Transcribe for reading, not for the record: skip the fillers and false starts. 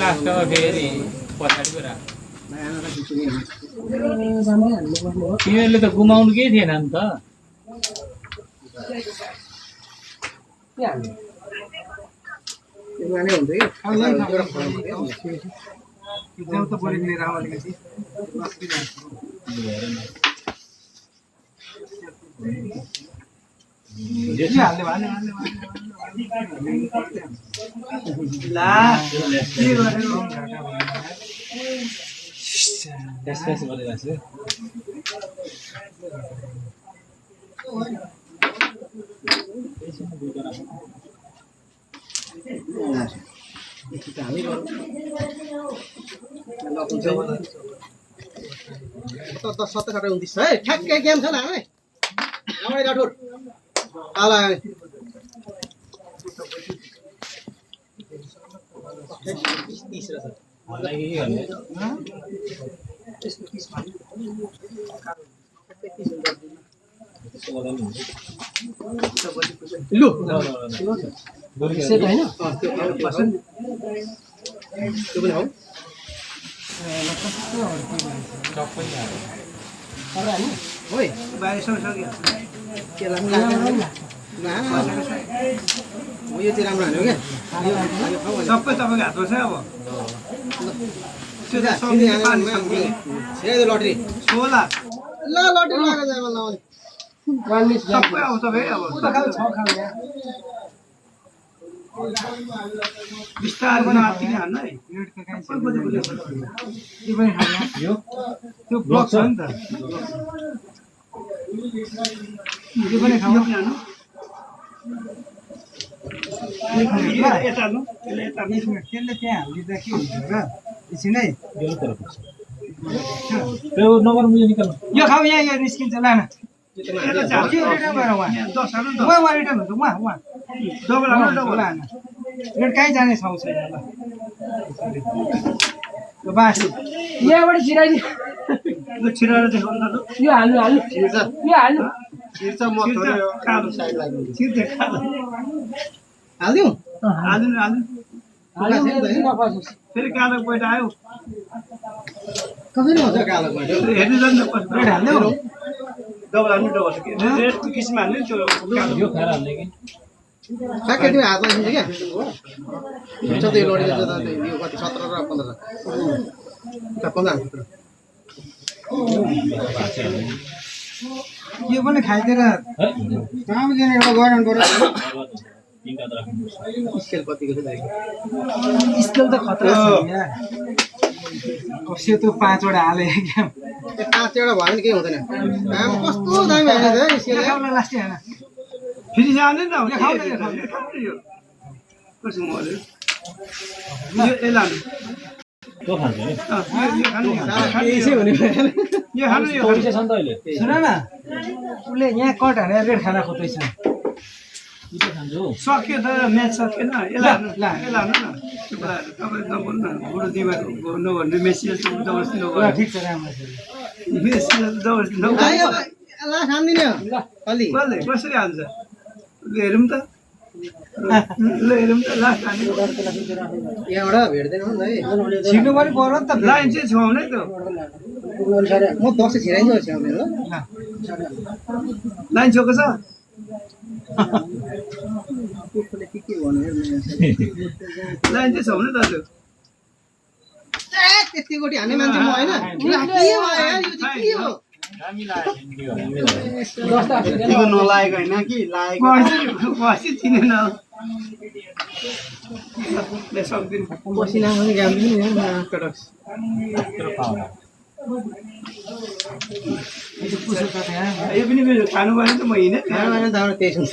लास्टमा फेरि पछाडिबाट तिमीहरूले त गुमाउनु केही थिएन नि त ठ्याक्कै गेम छ है राठौर आला लु यो चाहिँ राम्रो हान्यो क्या सबै तपाईँको हातमा छ अब लटरी 16 ल लटरी लगाएर जाए मलाई सबै आउँछ भाइ अब बिस्तारै पनि हात्तिने हान्न है त्यो ब्लक छ नि त यो पनि खानु हान्नु त्यसले त्यहाँ हालिदिँदा के हुन्छ र एकछिनै त्यो नम्बर मुझे निकाल्नु यो खाऊ यहाँ यो निस्किन्छ लान कहीँ जाने ठाउँ छैन ल बाँसु यहाँबाट छिराइदिनु यो छिराएर देखाउनु न यो हाल्नु हाल्नु यो हाल्नु छिर्छ म कालो साइड लाग्नु छिर्छ कालो हाल्दिउँ हाल्नु नफासोस् फेरि कालो पैसा आयो कसरी हुन्छ कालो भयो हेर्नु जानु न रेड हाल्नु डबल हाल्नु डबल रेड किसिम हाल्नु त्यो कालो यो खाएर हाल्ने कि ठ्याक्कै तिमी हातमा खिच्छ क्या हुन्छ त्यो लडी यो कति 17 र 15 यो पनि खाइदिएर काम दिने एउटा गर्नु पर्यो तीनटा त राख्नु स्केल कतिको छ स्केल त खतरा छ यहाँ कसै त्यो 5 वटा हाले क्या 5 एउटा भयो भने केही हुँदैन काम कस्तो दामी हालेछ है स्केल खाउला लास्टै हैन फेरि जाने न खाउला यो कसो मले यो एलान त्यो खान्छ नि यसै हुने यो खानु यो पैसा छ नि त अहिले सुन न उले यहाँ कट हानेर रेड खाना खोज्दैछ के खान्छु सक्यो त म्याच सकेन एलान एलान न तपाईँ नबोल्नु न बुढो दिवा नभन्ने मेसी जबरजस्ती नगर्नु ठीक छ राम्रो छ मेसी जबरजस्ती नगर्नु ला खान्दिने हो अलि कसले कसरी हाल्छ हेरौँ त ल हेरौँ त लास्ट हाने यहाँबाट भेट्दैन नि है छिर्नु पनि पर्यो नि त लाइन चाहिँ छाउने त म बक्स छिराइदिन्छु छ्याउने ल लाइन छोको छ के भन्यो लाइन चाहिँ छाउने त त्यो त्यति गोटी हान्ने मान्छे म होइन के भयो यार यो चाहिँ के हो तिमीको नलागेको होइन कि लागेको बसी चिनेन सक्दिन पसिना पनि काम दिनु नि कटक्स यो पनि मेरो खानु भएन त म हिँडेँ त्यही हुन्छ